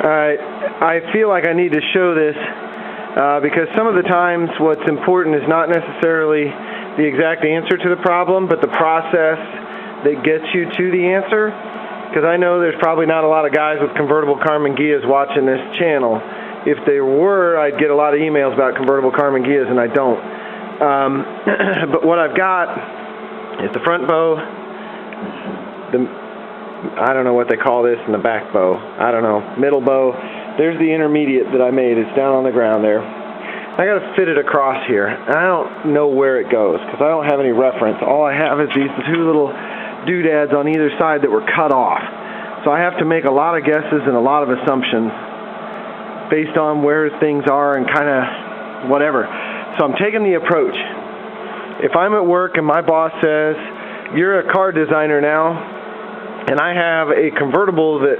I feel like I need to show this because some of the times what's important is not necessarily the exact answer to the problem, but the process that gets you to the answer. Because I know there's probably not a lot of guys with convertible Karmann Ghias watching this channel. If there were, I'd get a lot of emails about convertible Karmann Ghias, and I don't. But what I've got is the front bow, I don't know what they call this, and the back bow. I don't know. Middle bow. There's the intermediate that I made. It's down on the ground there. I got to fit it across here. I don't know where it goes because I don't have any reference. All I have is these two little doodads on either side that were cut off. So I have to make a lot of guesses and a lot of assumptions based on where things are and kind of whatever. So I'm taking the approach. If I'm at work and my boss says, "You're a car designer now," and I have a convertible that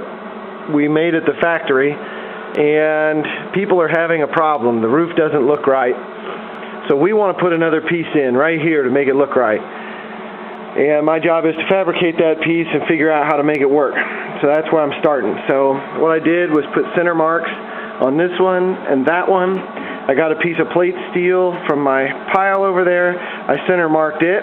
we made at the factory, and people are having a problem. The roof doesn't look right. So we want to put another piece in right here to make it look right. And my job is to fabricate that piece and figure out how to make it work. So that's where I'm starting. So what I did was put center marks on this one and that one. I got a piece of plate steel from my pile over there. I center marked it.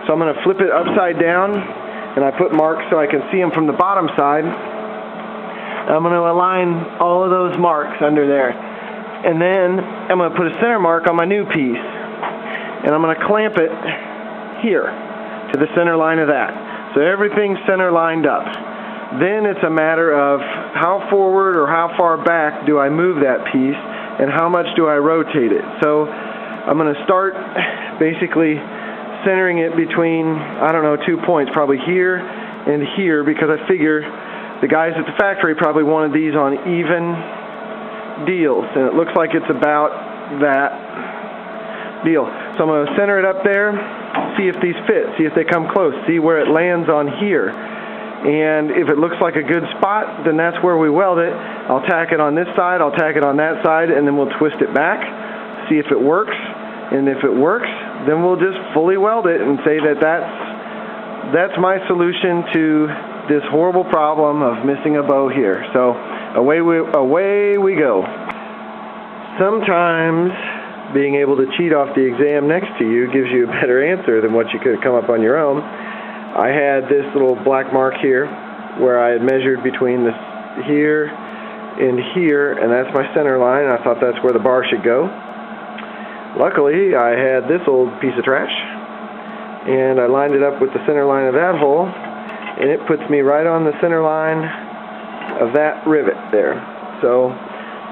So I'm going to flip it upside down, and I put marks so I can see them from the bottom side. I'm going to align all of those marks under there. And then I'm going to put a center mark on my new piece. And I'm going to clamp it here to the center line of that. So everything's center lined up. Then it's a matter of how forward or how far back do I move that piece and how much do I rotate it. So I'm going to start basically centering it between, I don't know, 2 points, probably here and here, because I figure the guys at the factory probably wanted these on even deals, and it looks like it's about that deal. So I'm going to center it up there, see if these fit, see if they come close, see where it lands on here. And if it looks like a good spot, then that's where we weld it. I'll tack it on this side, I'll tack it on that side, and then we'll twist it back, see if it works. And if it works, then we'll just fully weld it and say that that's my solution to this horrible problem of missing a bow here. So away we go. Sometimes being able to cheat off the exam next to you gives you a better answer than what you could have come up on your own. I had this little black mark here where I had measured between this here and here, and that's my center line. I thought that's where the bar should go. Luckily, I had this old piece of trash, and I lined it up with the center line of that hole, and it puts me right on the center line of that rivet there. So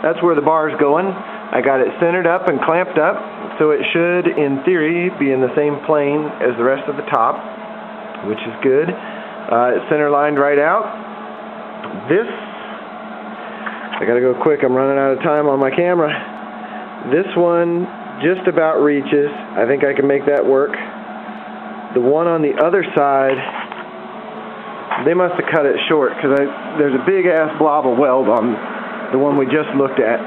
that's where the bar is going. I got it centered up and clamped up, so it should, in theory, be in the same plane as the rest of the top, which is good. It's center lined right out. This, I gotta go quick, I'm running out of time on my camera. This one just about reaches. I think I can make that work. The one on the other side, they must have cut it short because there's a big ass blob of weld on the one we just looked at.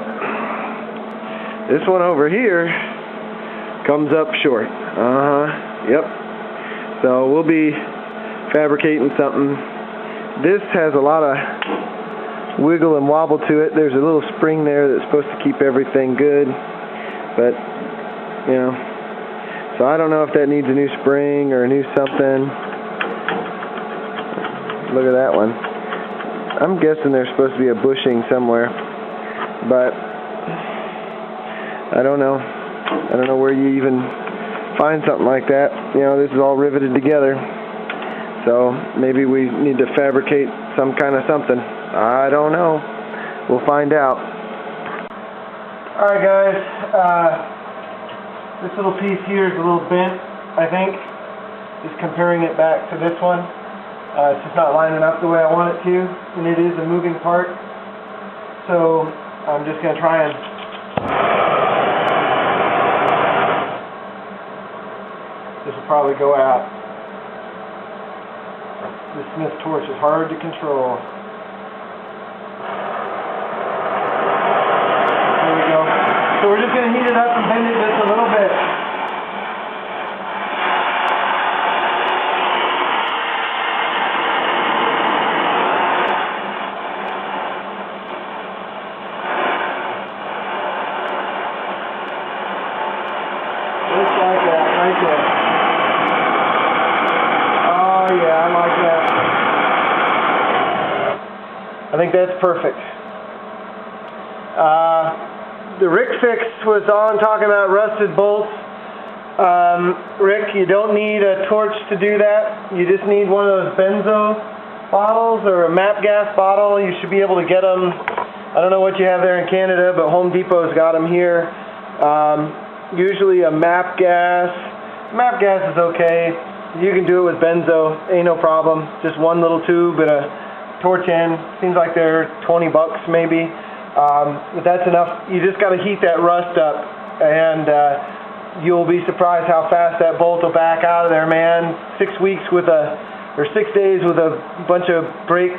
This one over here comes up short. Yep. So we'll be fabricating something. This has a lot of wiggle and wobble to it. There's a little spring there that's supposed to keep everything good, but you know, so I don't know if that needs a new spring or a new something. Look at that one. I'm guessing there's supposed to be a bushing somewhere, but I don't know. I don't know where you even find something like that. You know, this is all riveted together. So maybe we need to fabricate some kind of something. I don't know. We'll find out. Alright guys, this little piece here is a little bent, I think. Just comparing it back to this one. It's just not lining up the way I want it to, and it is a moving part. So I'm just going to try and this will probably go out. This Smith torch is hard to control. There we go. So we're just going to heat it up and bend it just a little bit. I think that's perfect. The Rick fix was on talking about rusted bolts. Rick, you don't need a torch to do that. You just need one of those benzo bottles or a MAP gas bottle. You should be able to get them. I don't know what you have there in Canada, but Home Depot's got them here. Usually a MAP gas. MAP gas is okay. You can do it with benzo, ain't no problem. Just one little tube and a torch end. Seems like they're 20 bucks maybe. But that's enough. You just got to heat that rust up, and you'll be surprised how fast that bolt will back out of there, man. 6 weeks with or 6 days with a bunch of brake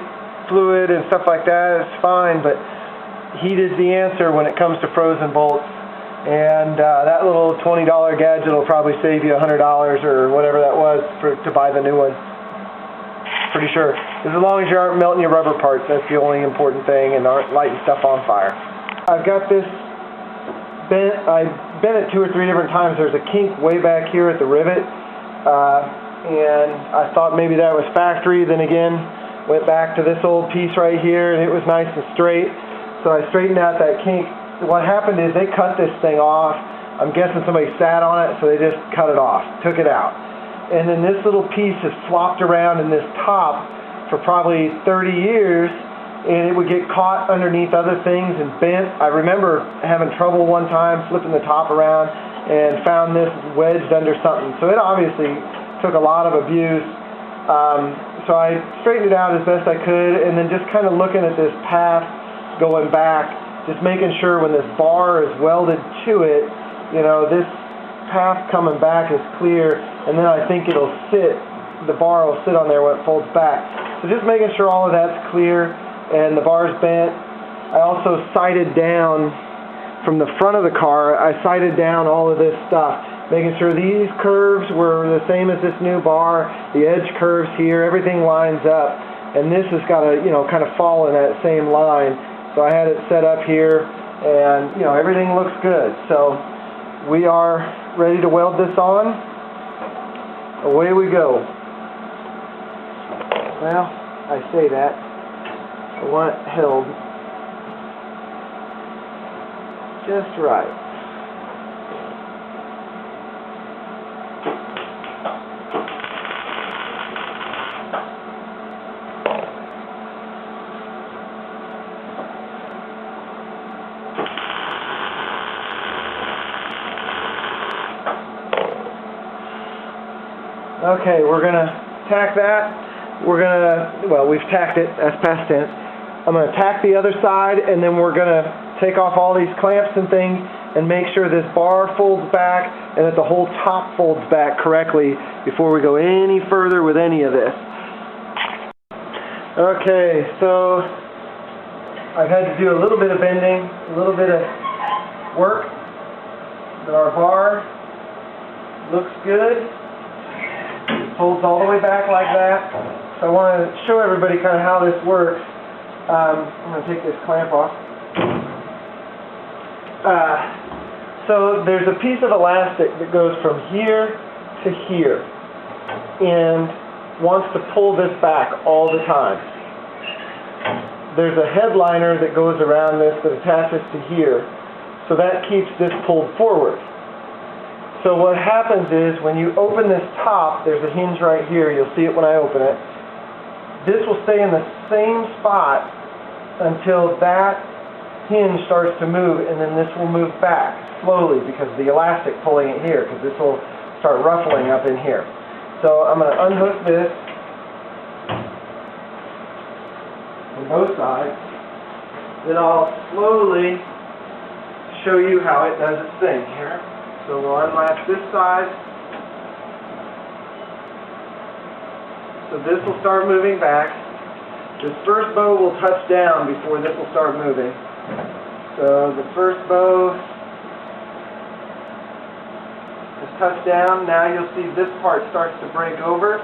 fluid and stuff like that, it's fine, but heat is the answer when it comes to frozen bolts. And that little $20 gadget will probably save you $100 or whatever that was to buy the new one. Pretty sure. As long as you aren't melting your rubber parts, that's the only important thing, and aren't lighting stuff on fire. I've got this bent. I bent it 2 or 3 different times. There's a kink way back here at the rivet, and I thought maybe that was factory. Then again, went back to this old piece right here, and it was nice and straight. So I straightened out that kink. What happened is they cut this thing off. I'm guessing somebody sat on it, so they just cut it off, took it out. And then this little piece has flopped around in this top for probably 30 years, and it would get caught underneath other things and bent. I remember having trouble one time flipping the top around and found this wedged under something. So it obviously took a lot of abuse. So I straightened it out as best I could, and then just kind of looking at this path going back, just making sure when this bar is welded to it, you know, this path coming back is clear, and then I think it'll sit, the bar will sit on there when it folds back. So just making sure all of that's clear and the bar's bent. I also sighted down from the front of the car, I sighted down all of this stuff, making sure these curves were the same as this new bar, the edge curves here, everything lines up, and this has got to, you know, kind of fall in that same line. So I had it set up here, and you know, everything looks good. So we are ready to weld this on. Away we go. Well, I say that. I want it held just right. Okay, we're going to tack that. Well, we've tacked it. That's past tense. I'm going to tack the other side, and then we're going to take off all these clamps and things and make sure this bar folds back and that the whole top folds back correctly before we go any further with any of this. Okay, so I've had to do a little bit of bending, a little bit of work, but our bar looks good. Folds all the way back like that. So I want to show everybody kind of how this works. I'm going to take this clamp off. So there's a piece of elastic that goes from here to here and wants to pull this back all the time. There's a headliner that goes around this that attaches to here, so that keeps this pulled forward. So what happens is when you open this top, there's a hinge right here. You'll see it when I open it. This will stay in the same spot until that hinge starts to move, and then this will move back slowly because of the elastic pulling it here, because this will start ruffling up in here. So I'm going to unhook this from both sides. Then I'll slowly show you how it does its thing here. So we'll unlatch this side. So this will start moving back. This first bow will touch down before this will start moving. So the first bow has touched down. Now you'll see this part starts to break over.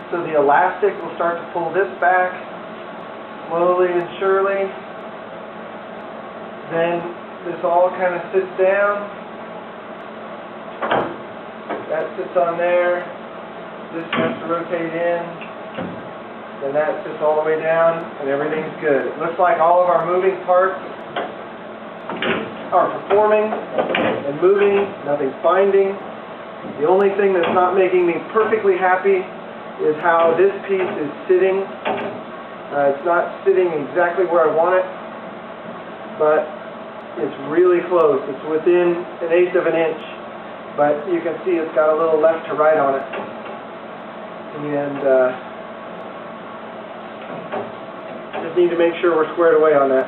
So the elastic will start to pull this back slowly and surely. Then this all kind of sits down. That sits on there. This has to rotate in. then that sits all the way down and everything's good. It looks like all of our moving parts are performing and moving, nothing's binding. The only thing that's not making me perfectly happy is how this piece is sitting. It's not sitting exactly where I want it, but it's really close. It's within 1/8 of an inch, but you can see it's got a little left to right on it. And just need to make sure we're squared away on that.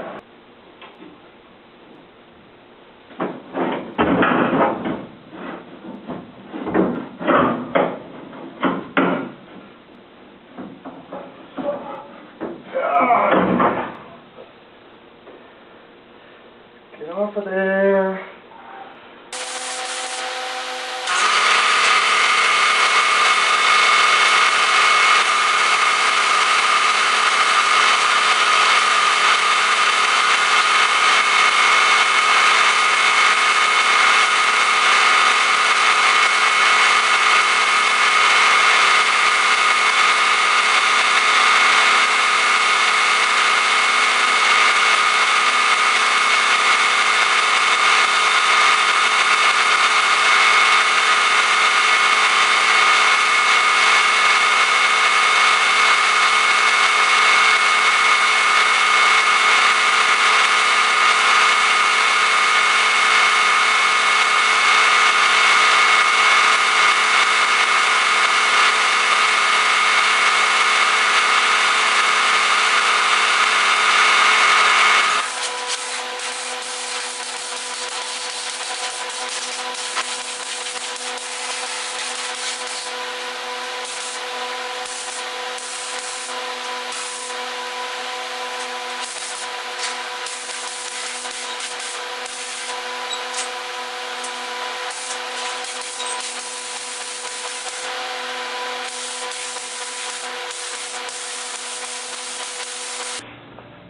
Get off of there.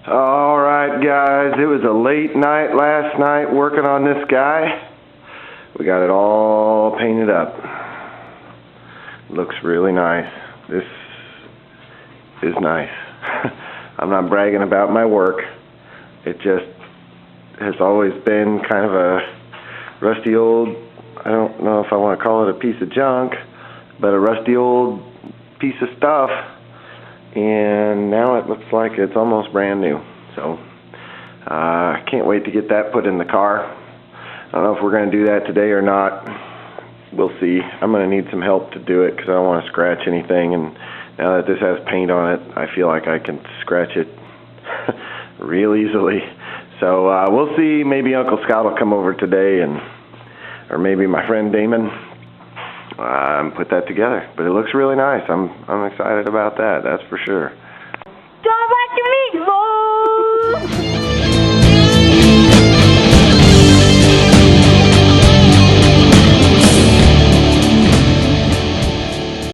Alright guys, it was a late night last night working on this guy. We got it all painted up. Looks really nice. This is nice. I'm not bragging about my work. It just has always been kind of a rusty old, I don't know if I want to call it a piece of junk, but a rusty old piece of stuff. And now it looks like it's almost brand new. So I can't wait to get that put in the car. I don't know if we're going to do that today or not. We'll see. I'm going to need some help to do it because I don't want to scratch anything. And now that this has paint on it, I feel like I can scratch it real easily. So we'll see. Maybe Uncle Scott will come over today, or maybe my friend Damon. Put that together, but it looks really nice. I'm excited about that, that's for sure.